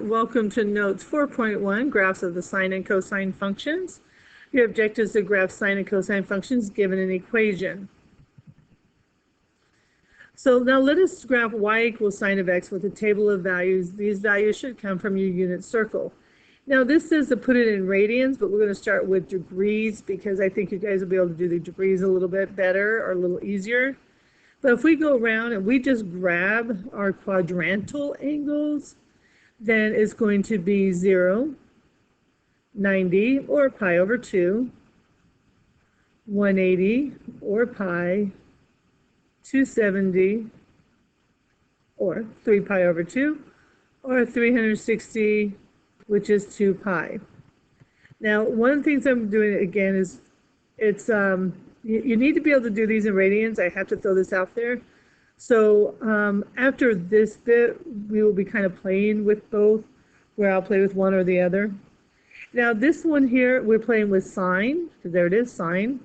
Welcome to Notes 4.1, Graphs of the Sine and Cosine Functions. Your objective is to graph sine and cosine functions given an equation. So now let us graph y equals sine of x with a table of values. These values should come from your unit circle. Now this says to put it in radians, but we're going to start with degrees because I think you guys will be able to do the degrees a little bit better or a little easier. But if we go around and we just grab our quadrantal angles, then it's going to be 0, 90, or pi over 2, 180, or pi, 270, or 3 pi over 2, or 360, which is 2 pi. Now, one of the things I'm doing again is it's you need to be able to do these in radians. I have to throw this out there. So after this bit, we will be kind of playing with both, where I'll play with one or the other. Now this one here, we're playing with sine, because there it is, sine.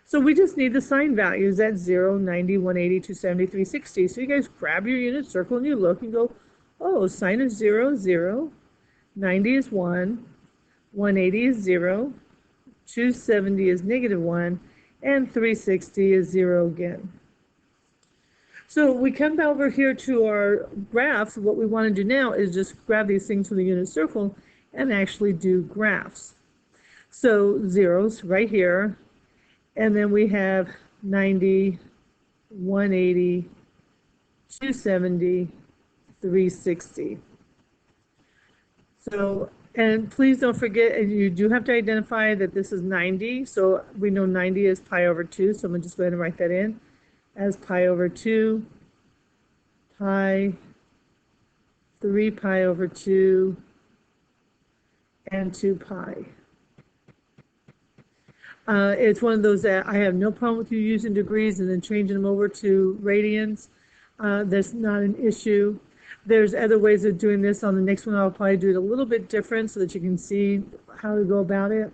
So we just need the sine values at 0, 90, 180, 270, 360. So you guys grab your unit circle and you look and go, oh, sine is 0, 0, 90 is 1, 180 is 0, 270 is negative 1, and 360 is 0 again. So we come over here to our graphs. What we want to do now is just grab these things from the unit circle and actually do graphs. So zeros right here, and then we have 90, 180, 270, 360. So, and please don't forget, and you do have to identify that this is 90. So we know 90 is pi over 2, so I'm going to just go ahead and write that in as pi over 2, pi, 3 pi over 2, and 2 pi. It's one of those that I have no problem with you using degrees and then changing them over to radians. That's not an issue. There's other ways of doing this. On the next one, I'll probably do it a little bit different so that you can see how to go about it.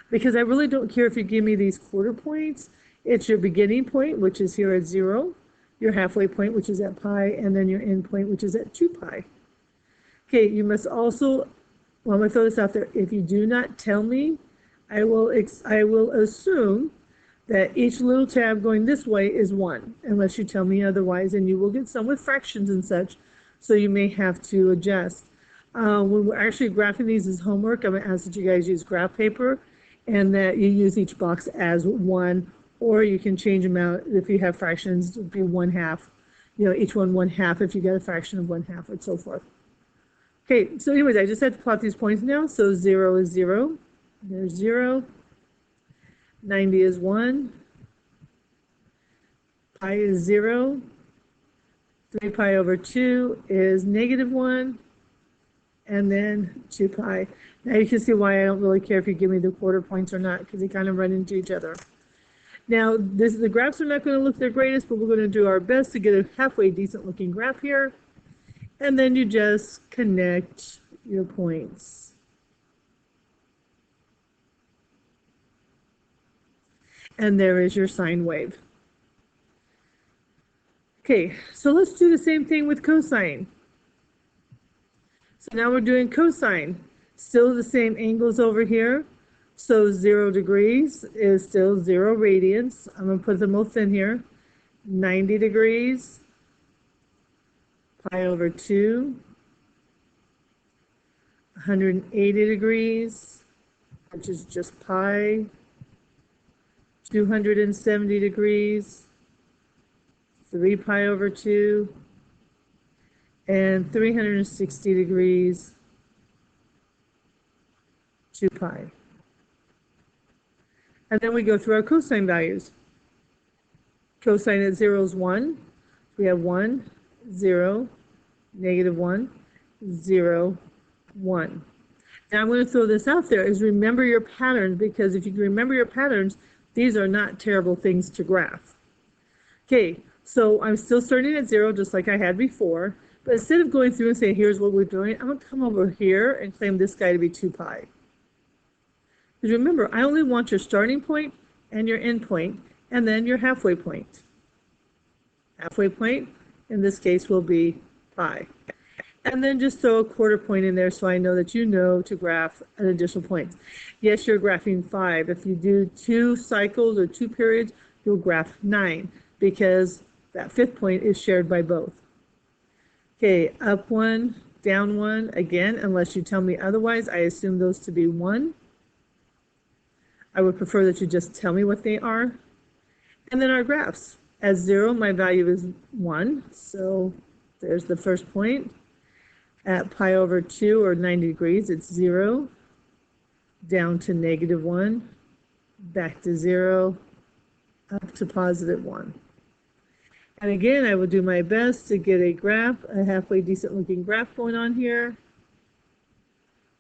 Because I really don't care if you give me these quarter points. It's your beginning point, which is here at 0, your halfway point, which is at pi, and then your end point, which is at 2 pi. Okay, you must also, well, I'm going to throw this out there. If you do not tell me, I will assume that each little tab going this way is 1, unless you tell me otherwise, and you will get some with fractions and such, so you may have to adjust. When we're actually graphing these as homework, I'm going to ask that you guys use graph paper and that you use each box as 1. Or you can change them out if you have fractions, it would be 1/2. You know, each one 1/2 if you get a fraction of 1/2 and so forth. Okay, so anyways, I just had to plot these points now. So 0 is 0. There's 0. 90 is 1. Pi is 0. 3 pi over 2 is negative 1. And then 2 pi. Now you can see why I don't really care if you give me the quarter points or not, because they kind of run into each other. Now, the graphs are not going to look their greatest, but we're going to do our best to get a halfway decent looking graph here. And then you just connect your points. And there is your sine wave. Okay, so let's do the same thing with cosine. So now we're doing cosine. Still the same angles over here. So 0 degrees is still 0 radians. I'm going to put them both in here. 90 degrees, pi over 2. 180 degrees, which is just pi. 270 degrees, 3 pi over 2. And 360 degrees, 2 pi. And then we go through our cosine values. Cosine at 0 is 1. We have 1, 0, negative 1, 0, 1. Now I'm going to throw this out there is remember your patterns, because if you can remember your patterns, these are not terrible things to graph. Okay, so I'm still starting at 0 just like I had before, but instead of going through and saying here's what we're doing, I'm going to come over here and claim this guy to be 2 pi. Because remember, I only want your starting point and your end point, and then your halfway point. Halfway point, in this case, will be pi. And then just throw a quarter point in there so I know that you know to graph an additional point. Yes, you're graphing 5. If you do 2 cycles or 2 periods, you'll graph 9 because that 5th point is shared by both. Okay, up 1, down 1, again, unless you tell me otherwise, I assume those to be 1. I would prefer that you just tell me what they are. And then our graphs. At 0, my value is 1, so there's the first point. At pi over 2, or 90 degrees, it's 0, down to -1, back to 0, up to +1. And again, I will do my best to get a graph, a halfway decent looking graph going on here.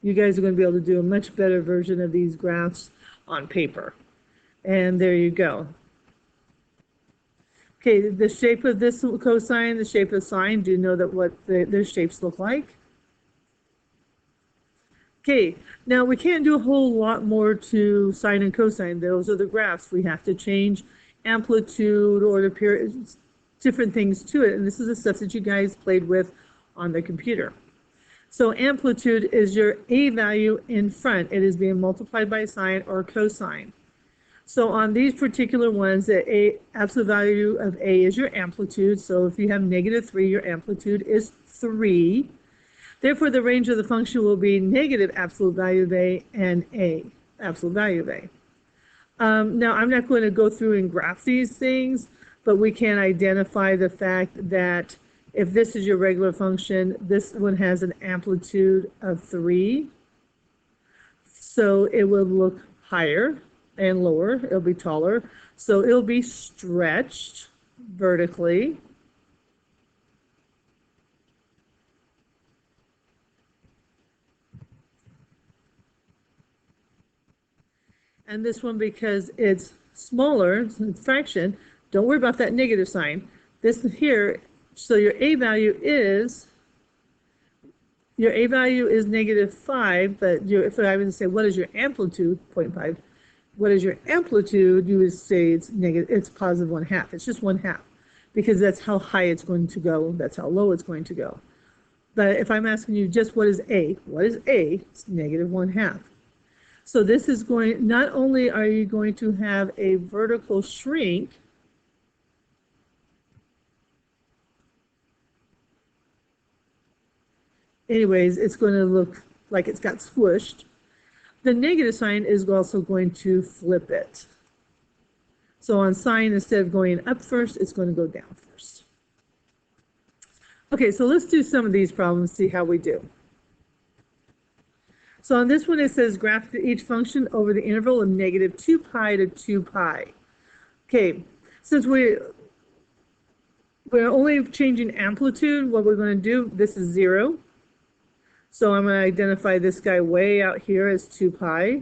You guys are going to be able to do a much better version of these graphs on paper. And there you go. Okay, the shape of this cosine, the shape of sine, do you know that what their shapes look like? Okay, now we can't do a whole lot more to sine and cosine. Those are the graphs. We have to change amplitude or the period, different things to it. And this is the stuff that you guys played with on the computer. So amplitude is your a value in front. It is being multiplied by sine or cosine. So on these particular ones, the absolute value of a is your amplitude. So if you have -3, your amplitude is 3. Therefore, the range of the function will be negative absolute value of a and a, absolute value of a. Now, I'm not going to go through and graph these things, but we can identify the fact that if this is your regular function, this one has an amplitude of 3. So it will look higher and lower. It'll be taller. So it'll be stretched vertically. And this one, because it's smaller, it's a fraction, don't worry about that negative sign. This here, so your a value is -5, but if I would say, what is your amplitude, 0.5, what is your amplitude, you would say it's negative, it's +1/2. It's just 1/2, because that's how high it's going to go, that's how low it's going to go. But if I'm asking you just what is a, it's -1/2. So this is going, not only are you going to have a vertical shrink, anyways, it's going to look like it's got squished. The negative sign is also going to flip it. So on sine, instead of going up first, it's going to go down first. Okay, so let's do some of these problems, see how we do. So on this one, it says graph each function over the interval of -2 pi to 2 pi. Okay, since we're only changing amplitude, what we're going to do, this is 0. So I'm going to identify this guy way out here as 2 pi.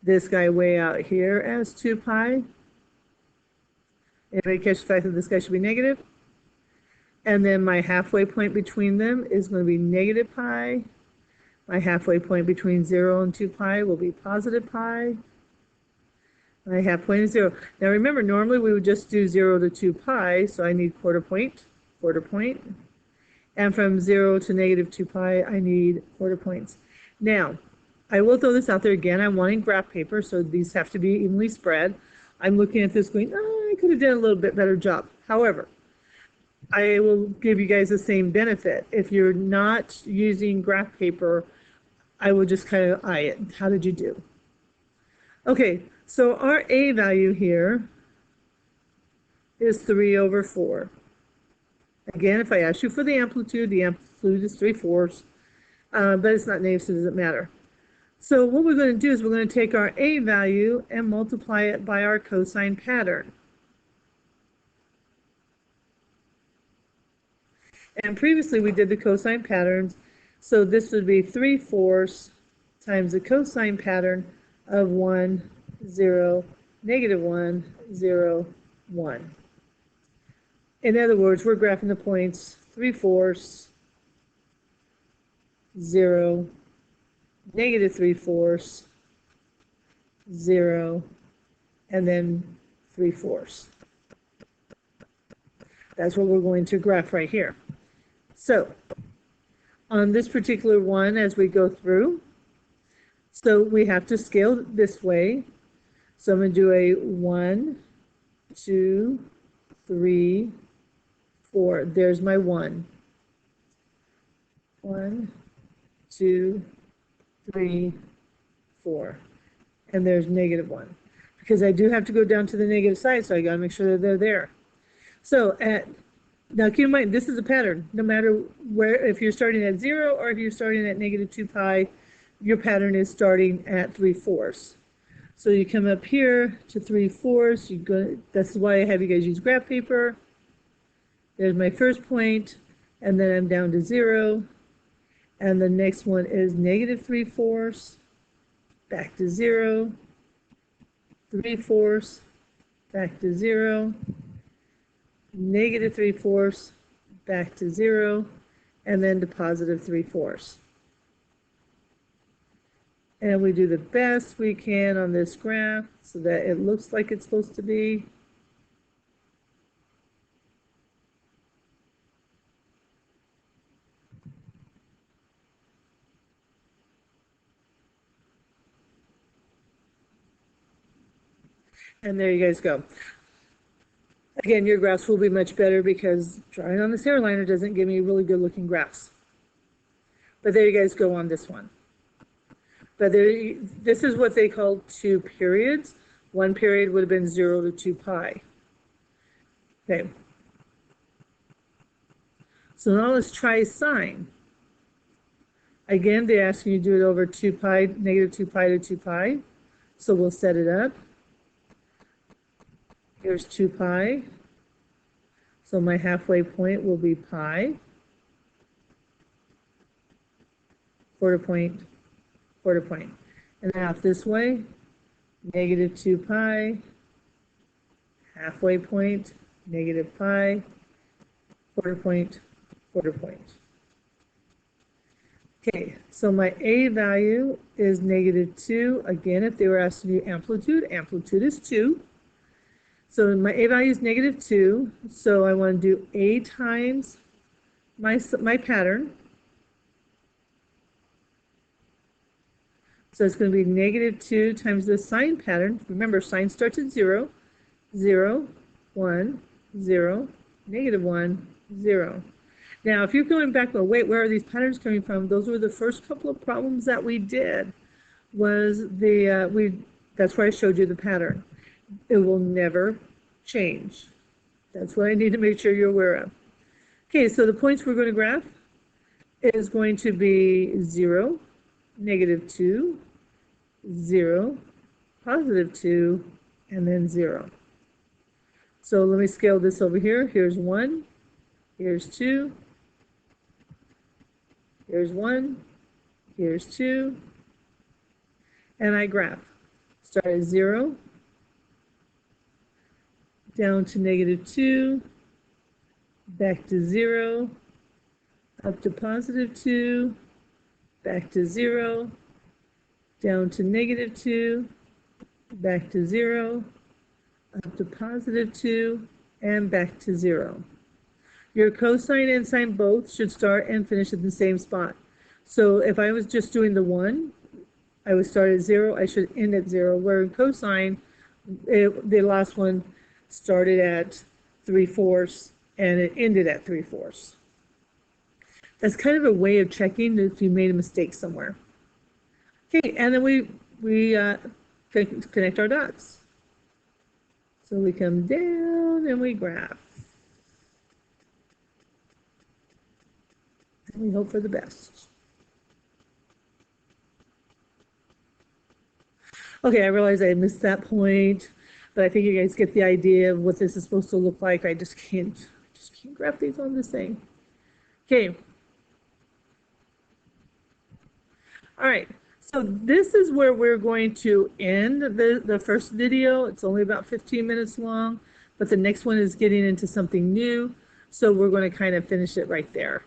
This guy way out here as 2 pi. Anybody catch the fact that this guy should be negative? And then my halfway point between them is going to be -pi. My halfway point between 0 and 2 pi will be +pi. My half point is 0. Now remember, normally we would just do 0 to 2 pi, so I need quarter point. And from 0 to -2 pi, I need quarter points. Now, I will throw this out there again. I'm wanting graph paper, so these have to be evenly spread. I'm looking at this going, oh, I could have done a little bit better job. However, I will give you guys the same benefit. If you're not using graph paper, I will just kind of eye it. How did you do? Okay, so our a value here is 3/4. Again, if I ask you for the amplitude is 3/4, but it's not negative, so it doesn't matter. So what we're going to do is we're going to take our a value and multiply it by our cosine pattern. And previously we did the cosine patterns, so this would be 3/4 times the cosine pattern of 1, 0, -1, 0, 1. In other words, we're graphing the points 3/4, 0, -3/4, 0, and then 3/4. That's what we're going to graph right here. So on this particular one, as we go through, so we have to scale this way. So I'm going to do a 1, 2, 3, 4. There's my 1. 1, 2, 3, 4. And there's -1. Because I do have to go down to the negative side, so I got to make sure that they're there. So now keep in mind, this is a pattern. No matter where, if you're starting at 0 or if you're starting at -2 pi, your pattern is starting at 3/4. So you come up here to 3/4. You go. That's why I have you guys use graph paper. There's my first point, and then I'm down to 0. And the next one is -3/4, back to 0, 3/4, back to 0, -3/4, back to 0, and then to +3/4. And we do the best we can on this graph so that it looks like it's supposed to be. And there you guys go. Again, your graphs will be much better because drawing on this hairliner doesn't give me really good looking graphs. But there you guys go on this one. But this is what they call 2 periods. One period would have been 0 to 2 pi. Okay. So now let's try sine. Again, they ask you to do it over 2 pi, -2 pi to 2 pi. So we'll set it up. Here's 2 pi. So my halfway point will be pi. Quarter point, quarter point. And then out this way, -2 pi, halfway point, -pi, quarter point, quarter point. Okay, so my A value is -2. Again, if they were asking you amplitude, amplitude is 2. So my A value is -2. So I want to do A times my pattern. So it's going to be -2 times the sine pattern. Remember, sine starts at 0, 0, 1, 0, -1, 0. Now, if you're going back, well, wait, where are these patterns coming from? Those were the first couple of problems that we did. That's where I showed you the pattern. It will never change. That's what I need to make sure you're aware of. Okay, so the points we're going to graph is going to be 0, -2, 0, +2, and then 0. So let me scale this over here. Here's 1, here's 2, here's 1, here's 2, and I graph. Start at 0, down to -2, back to 0, up to +2, back to 0, down to -2, back to 0, up to +2, and back to 0. Your cosine and sine both should start and finish at the same spot. So if I was just doing the 1, I would start at 0, I should end at 0, where in cosine, the last one started at 3/4 and it ended at 3/4. That's kind of a way of checking if you made a mistake somewhere. Okay, and then we connect our dots. So we come down and we graph. And we hope for the best. Okay, I realize I missed that point, but I think you guys get the idea of what this is supposed to look like. I just can't graph these on this thing. Okay. All right. So this is where we're going to end the first video. It's only about 15 minutes long, but the next one is getting into something new. So we're going to kind of finish it right there.